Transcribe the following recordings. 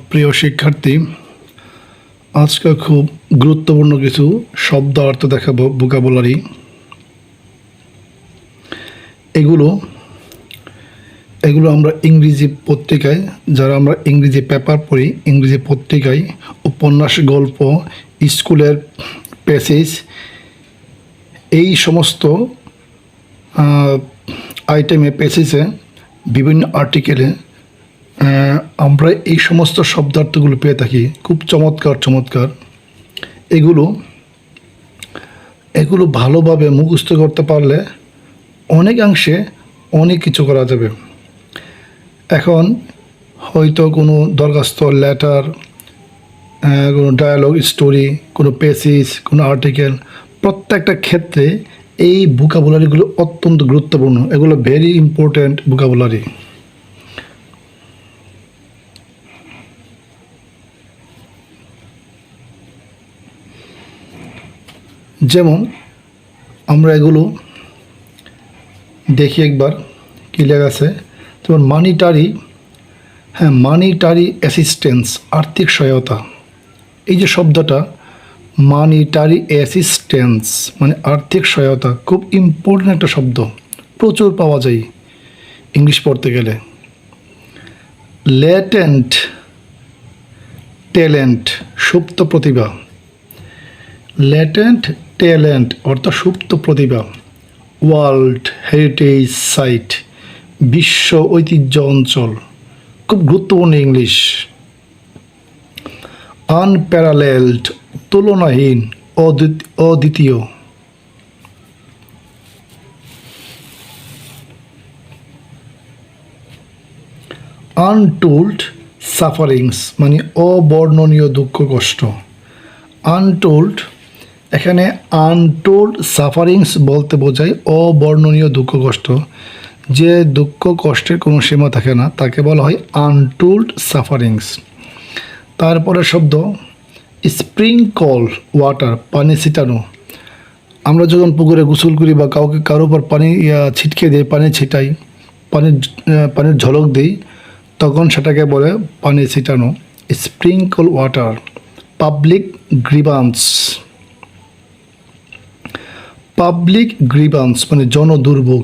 প্রিয় শিক্ষার্থী, আজকে খুব গুরুত্বপূর্ণ কিছু শব্দ অর্থ দেখাবো, ভোকাবুলারি। এগুলো আমরা ইংরেজি পত্রিকায়, যারা আমরা ইংরেজি পেপার পড়ি, ইংরেজি পত্রিকায় উপন্যাস, গল্প, স্কুলের প্যাসেজ, এই সমস্ত আইটেমে, প্যাসেজে, বিভিন্ন আর্টিকেলে আমরা এই সমস্ত শব্দার্থগুলো পেয়ে থাকি। খুব চমৎকার। এগুলো ভালোভাবে মুখস্থ করতে পারলে অনেকাংশে অনেক কিছু করা যাবে। এখন হয়তো কোনো দরখাস্ত, লেটার, কোনো ডায়ালগ, স্টোরি, কোনো প্যাসেজ, কোনো আর্টিকেল, প্রত্যেকটা ক্ষেত্রে এই ভোকাবুলারিগুলো অত্যন্ত গুরুত্বপূর্ণ। এগুলো ভেরি ইম্পর্ট্যান্ট ভোকাবুলারি। যেমন আমরা এগুলো দেখি একবার কী লেখা আছে। যেমন মানিটারি অ্যাসিস্ট্যান্স, আর্থিক সহায়তা। এই যে শব্দটা মানিটারি অ্যাসিস্ট্যান্স মানে আর্থিক সহায়তা, খুব ইম্পর্টেন্ট একটা শব্দ, প্রচুর পাওয়া যায় ইংলিশ পড়তে গেলে। ল্যাটেন্ট ট্যালেন্ট, সুপ্ত প্রতিভা। ল্যাটেন্ট ট্যালেন্ট অর্থ সুপ্ত প্রতিভা। ওয়ার্ল্ড হেরিটেজ সাইট, বিশ্ব ঐতিহ্য অঞ্চল, খুব গুরুত্বপূর্ণ ইংলিশ। আনপ্যারালেলড, তুলনাহীন, অদ্বিতীয়। আনটোল্ড সাফারিংস মানে অবর্ণনীয় দুঃখ কষ্ট। আনটোল্ড, এখানে আনটোল্ড সাফারিংস বলতে বোঝায় অবর্ণনীয় দুঃখ কষ্ট। যে দুঃখ কষ্টের কোনো সীমা থাকে না, তাকে বলা হয় আনটোল্ড সাফারিংস। তারপরে শব্দ স্প্রিংকল ওয়াটার, পানি ছিটানো। আমরা যখন পুকুরে গোসল করি বা কারো উপর পানি ছিটকে দিই, পানি ছিটাই, পানির ঝলক দিই, তখন সেটাকে বলে পানি ছিটানো, স্প্রিংকল ওয়াটার। পাবলিক গ্রিভান্স মানে জনদুর্ভোগ,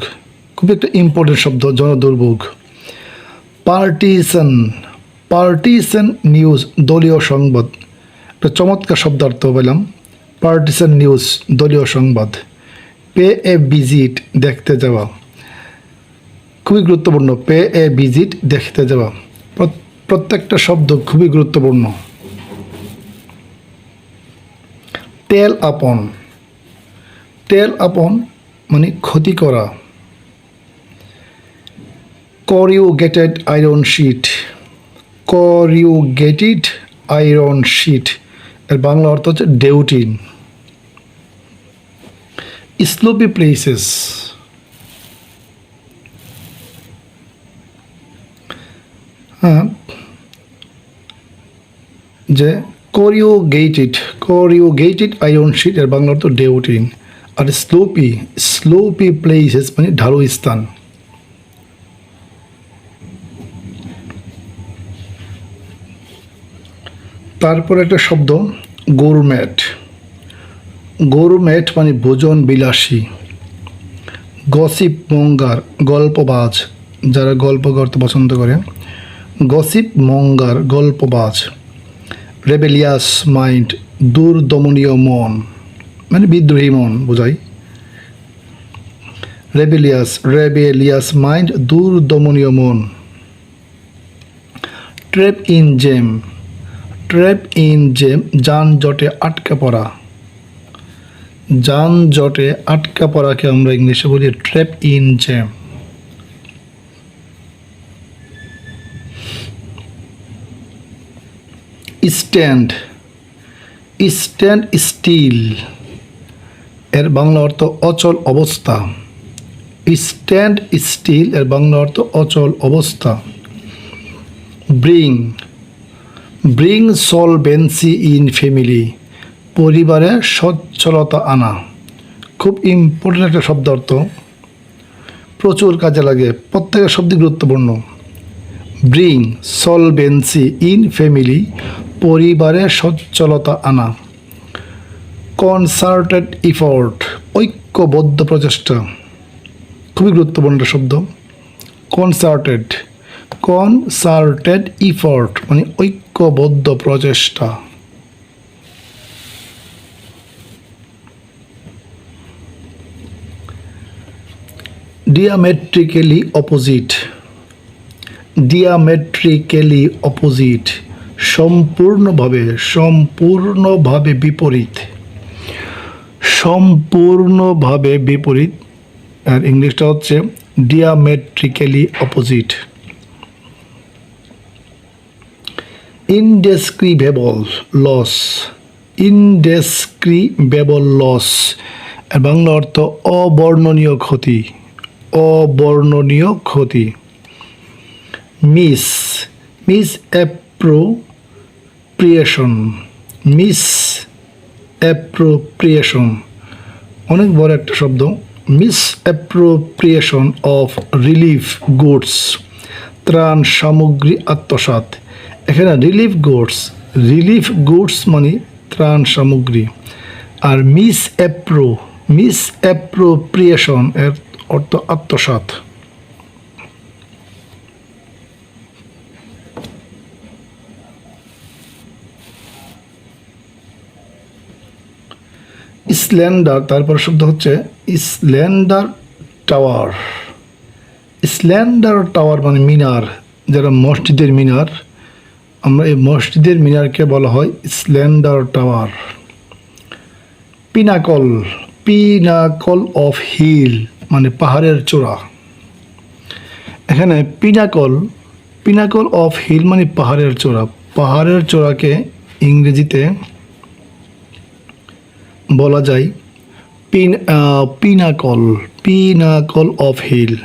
খুব একটা ইম্পর্টেন্ট শব্দ, জনদুর্ভোগ। পার্টিসান নিউজ, দলীয় সংবাদ। একটা চমৎকার শব্দার্থ পেলাম, পার্টিসান নিউজ, দলীয় সংবাদ। পে এ ভিজিট, দেখতে যাওয়া, খুবই গুরুত্বপূর্ণ। পে এ ভিজিট, দেখতে যাওয়া। প্রত্যেকটা শব্দ খুবই গুরুত্বপূর্ণ। টেল আপন মানে ক্ষতি করা। করিউগেটেড আয়রন শিট, এর বাংলা অর্থ হচ্ছে ডেউটিন। স্লোপি প্লেসেস, যে করিউগেটেড আয়রন শিট, এর বাংলা অর্থ ডেউটিন। আর স্লোপি প্লেসেস মানে ঢালু স্থান। তারপর একটা শব্দ গরুমেট মানে ভোজন বিলাসী। গসিপ মঙ্গার, গল্পবাজ, যারা গল্প করতে পছন্দ করে। গসিপ মঙ্গার, গল্পবাজ। রেবেলিয়াস মাইন্ড, দুর্দমনীয় মন মানে বিদ্রোহী মন বোঝায়। রেবেলিয়াস মাইন্ড, দুর্দমনীয় মন। ট্র্যাপ ইন জ্যাম, যানজটে আটকা পড়াকে আমরা ইংলিশে বলি trap in jam. Stand still, এর বাংলা অর্থ অচল অবস্থা। স্ট্যান্ড স্টিল, এর বাংলা অর্থ অচল অবস্থা। ব্রিং সলভেন্সি ইন ফ্যামিলি, পরিবারে সচ্ছলতা আনা। খুব ইম্পর্টেন্ট একটা শব্দার্থ, প্রচুর কাজে লাগে, প্রত্যেকের শব্দ গুরুত্বপূর্ণ। ব্রিং সলভেন্সি ইন ফ্যামিলি, পরিবারে সচ্ছলতা আনা। কনসার্টেড ইফোর্ট, ঐক্যবদ্ধ প্রচেষ্টা, খুবই গুরুত্বপূর্ণ একটা শব্দ। কনসার্টেড ইফোর্ট মানে ঐক্যবদ্ধ প্রচেষ্টা। ডিয়ামেট্রিক্যালি অপোজিট, ডিয়ামেট্রিক্যালি অপোজিট, সম্পূর্ণভাবে বিপরীত, সম্পূর্ণভাবে বিপরীত। আর ইংলিশটা হচ্ছে ডিয়ামেট্রিক্যালি অপোজিট। ইনডেসক্রিবেবল লস, ইনডেসক্রিবেবল লস, এর বাংলা অর্থ অবর্ণনীয় ক্ষতি, অবর্ণনীয় ক্ষতি। মিসঅ্যাপ্রোপ্রিয়েশন, মিসঅ্যাপ্রোপ্রিয়েশন অনেক বড় একটা শব্দ। মিসঅ্যাপ্রোপ্রিয়েশন অফ রিলিফ গুডস, ত্রাণ সামগ্রী আত্মসাৎ। এখানে রিলিফ গুডস মানে ত্রাণ সামগ্রী। আর মিসঅ্যাপ্রোপ্রিয়েশন এর অর্থ আত্মসাৎ। স্ল্যান্ডার, তারপর শব্দ হচ্ছে স্ল্যান্ডার টাওয়ার। স্ল্যান্ডার টাওয়ার মানে মিনার, যারা মসজিদের মিনার, আমরা এই মসজিদের মিনারকে বলা হয় slender tower. Pinnacle, pinnacle of hill মানে পাহাড়ের চূড়া। এখানে পিনাকল অফ হিল মানে পাহাড়ের চূড়া। পাহাড়ের চূড়াকে ইংরেজিতে বলা যায় পিনাকল অফ হিল।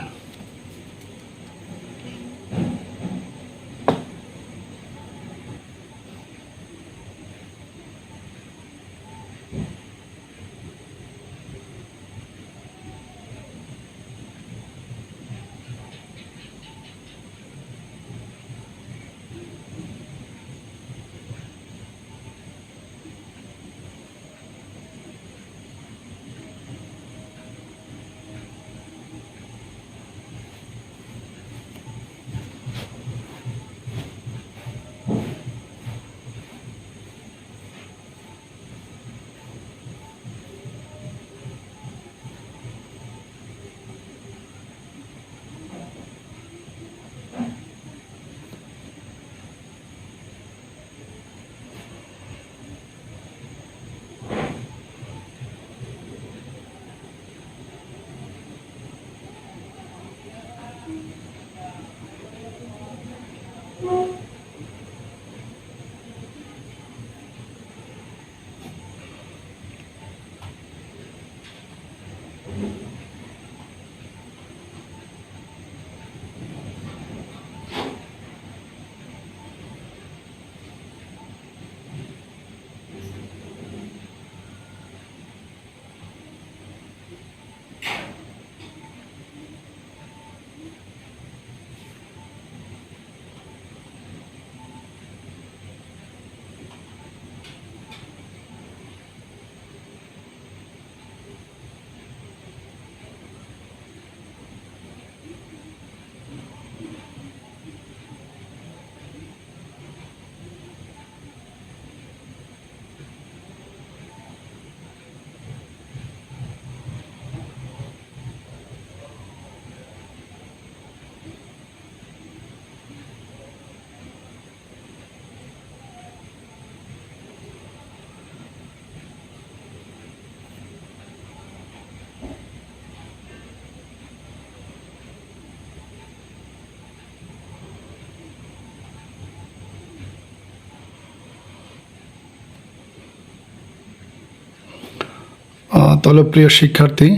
তাহলে প্রিয় শিক্ষার্থী,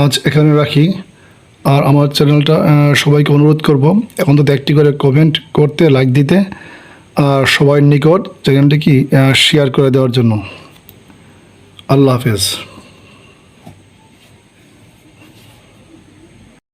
আজ এখানে রাখি। আর আমার চ্যানেলটা সবাইকে অনুরোধ করব এখন তো একটি করে কমেন্ট করতে, লাইক দিতে, আর সবার নিকট চ্যানেলটি শেয়ার করে দেওয়ার জন্য। আল্লাহ হাফেজ।